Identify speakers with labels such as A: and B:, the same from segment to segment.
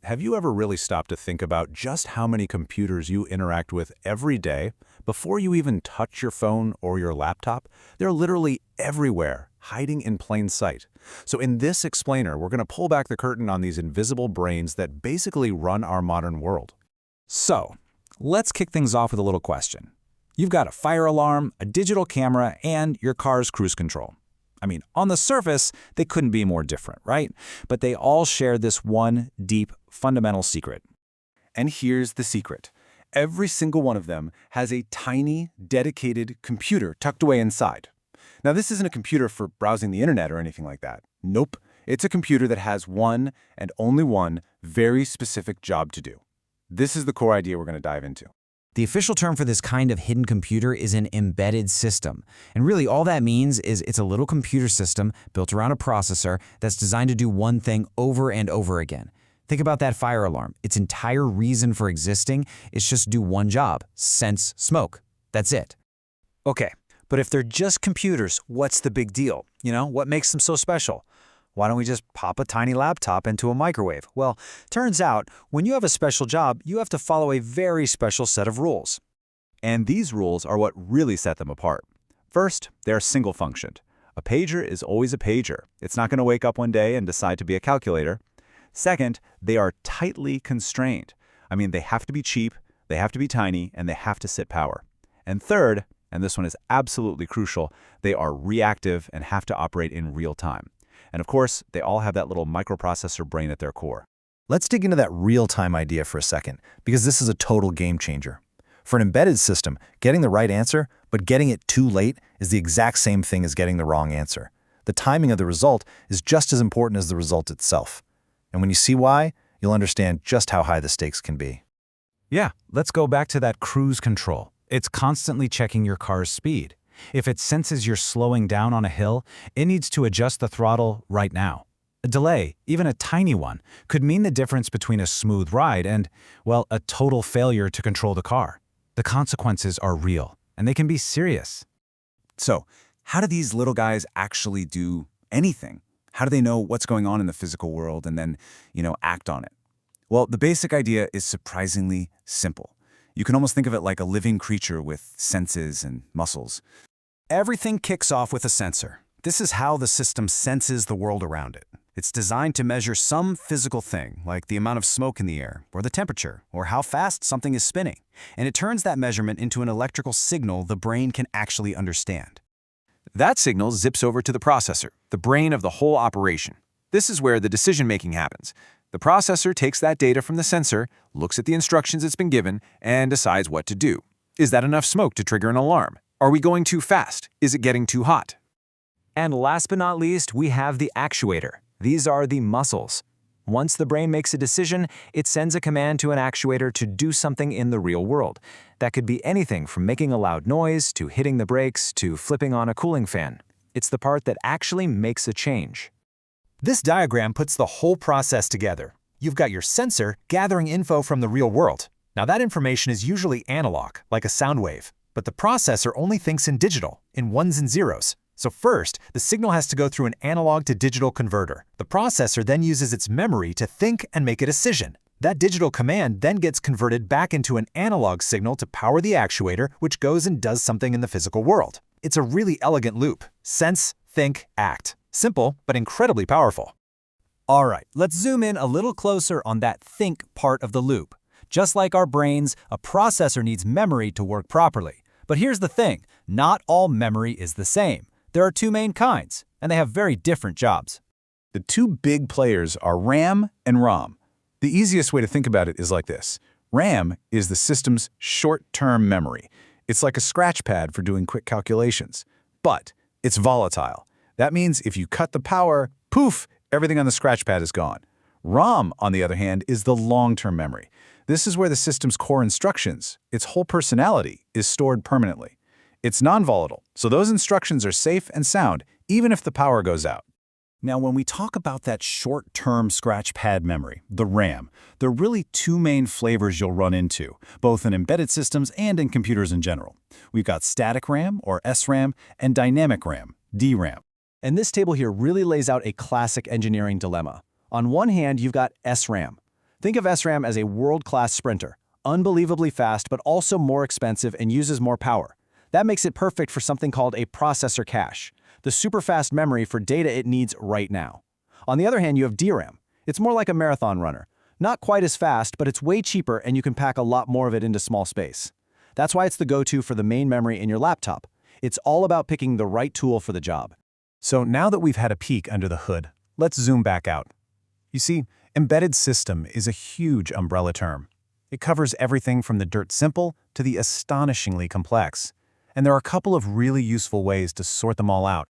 A: Have you ever really stopped to think about just how many computers you interact with every day before you even touch your phone or your laptop? They're literally everywhere, hiding in plain sight. So in this explainer, we're going to pull back the curtain on these invisible brains that basically run our modern world.
B: So, let's kick things off with a little question. You've got a fire alarm, a digital camera, and your car's cruise control. I mean, on the surface, they couldn't be more different, right? But they all share this one deep, fundamental secret.
A: And here's the secret. Every single one of them has a tiny, dedicated computer tucked away inside. Now, this isn't a computer for browsing the internet or anything like that. Nope. It's a computer that has one and only one very specific job to do. This is the core idea we're going to dive into.
B: The official term for this kind of hidden computer is an embedded system. And really all that means is it's a little computer system built around a processor that's designed to do one thing over and over again. Think about that fire alarm. Its entire reason for existing is just do one job, sense smoke. That's it.
C: Okay, but if they're just computers, what's the big deal? What makes them so special? Why don't we just pop a tiny laptop into a microwave? Well, turns out, when you have a special job, you have to follow a very special set of rules.
A: And these rules are what really set them apart. First, they're single-functioned. A pager is always a pager. It's not going to wake up one day and decide to be a calculator. Second, they are tightly constrained. I mean, they have to be cheap, they have to be tiny, and they have to sit power. And third, and this one is absolutely crucial, they are reactive and have to operate in real time. And of course, they all have that little microprocessor brain at their core.
D: Let's dig into that real-time idea for a second, because this is a total game changer. For an embedded system, getting the right answer, but getting it too late is the exact same thing as getting the wrong answer. The timing of the result is just as important as the result itself. And when you see why, you'll understand just how high the stakes can be.
B: Yeah, let's go back to that cruise control. It's constantly checking your car's speed. If it senses you're slowing down on a hill, it needs to adjust the throttle right now. A delay, even a tiny one, could mean the difference between a smooth ride and, well, a total failure to control the car. The consequences are real, and they can be serious.
A: So, how do these little guys actually do anything? How do they know what's going on in the physical world and then, act on it? Well, the basic idea is surprisingly simple. You can almost think of it like a living creature with senses and muscles.
C: Everything kicks off with a sensor. This is how the system senses the world around it. It's designed to measure some physical thing, like the amount of smoke in the air, or the temperature, or how fast something is spinning. And it turns that measurement into an electrical signal the brain can actually understand.
E: That signal zips over to the processor, the brain of the whole operation. This is where the decision-making happens. The processor takes that data from the sensor, looks at the instructions it's been given, and decides what to do. Is that enough smoke to trigger an alarm? Are we going too fast? Is it getting too hot?
C: And last but not least, we have the actuator. These are the muscles. Once the brain makes a decision, it sends a command to an actuator to do something in the real world. That could be anything from making a loud noise, to hitting the brakes, to flipping on a cooling fan. It's the part that actually makes a change.
F: This diagram puts the whole process together. You've got your sensor gathering info from the real world. Now that information is usually analog, like a sound wave. But the processor only thinks in digital, in ones and zeros. So first, the signal has to go through an analog to digital converter. The processor then uses its memory to think and make a decision. That digital command then gets converted back into an analog signal to power the actuator, which goes and does something in the physical world. It's a really elegant loop. Sense, think, act. Simple, but incredibly powerful. All right, let's zoom in a little closer on that think part of the loop. Just like our brains, a processor needs memory to work properly. But here's the thing, not all memory is the same. There are two main kinds, and they have very different jobs.
A: The two big players are RAM and ROM. The easiest way to think about it is like this. RAM is the system's short-term memory. It's like a scratch pad for doing quick calculations. But it's volatile. That means if you cut the power, poof, everything on the scratch pad is gone. ROM, on the other hand, is the long-term memory. This is where the system's core instructions, its whole personality, is stored permanently. It's non-volatile, so those instructions are safe and sound, even if the power goes out.
D: Now, when we talk about that short-term scratch pad memory, the RAM, there are really two main flavors you'll run into, both in embedded systems and in computers in general. We've got static RAM, or SRAM, and dynamic RAM, DRAM.
F: And this table here really lays out a classic engineering dilemma.
G: On one hand, you've got SRAM. Think of SRAM as a world-class sprinter, unbelievably fast but also more expensive and uses more power. That makes it perfect for something called a processor cache, the super-fast memory for data it needs right now. On the other hand, you have DRAM. It's more like a marathon runner. Not quite as fast, but it's way cheaper and you can pack a lot more of it into small space. That's why it's the go-to for the main memory in your laptop. It's all about picking the right tool for the job.
B: So now that we've had a peek under the hood, let's zoom back out. You see, embedded system is a huge umbrella term. It covers everything from the dirt simple to the astonishingly complex. And there are a couple of really useful ways to sort them all out.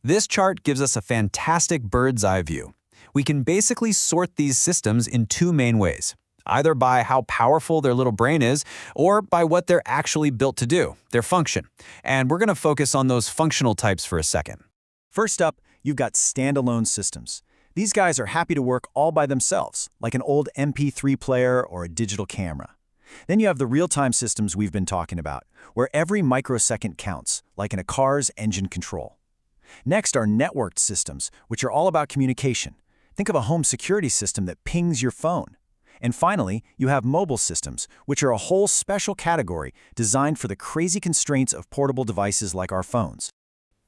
C: This chart gives us a fantastic bird's eye view. We can basically sort these systems in two main ways, either by how powerful their little brain is or by what they're actually built to do, their function. And we're going to focus on those functional types for a second.
G: First up, you've got standalone systems. These guys are happy to work all by themselves, like an old MP3 player or a digital camera. Then you have the real-time systems we've been talking about, where every microsecond counts, like in a car's engine control. Next are networked systems, which are all about communication. Think of a home security system that pings your phone. And finally, you have mobile systems, which are a whole special category designed for the crazy constraints of portable devices like our phones.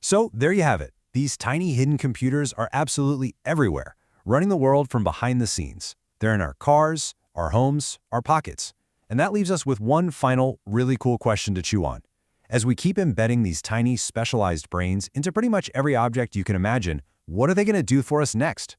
B: So there you have it. These tiny hidden computers are absolutely everywhere, running the world from behind the scenes. They're in our cars, our homes, our pockets. And that leaves us with one final, really cool question to chew on. As we keep embedding these tiny, specialized brains into pretty much every object you can imagine, what are they going to do for us next?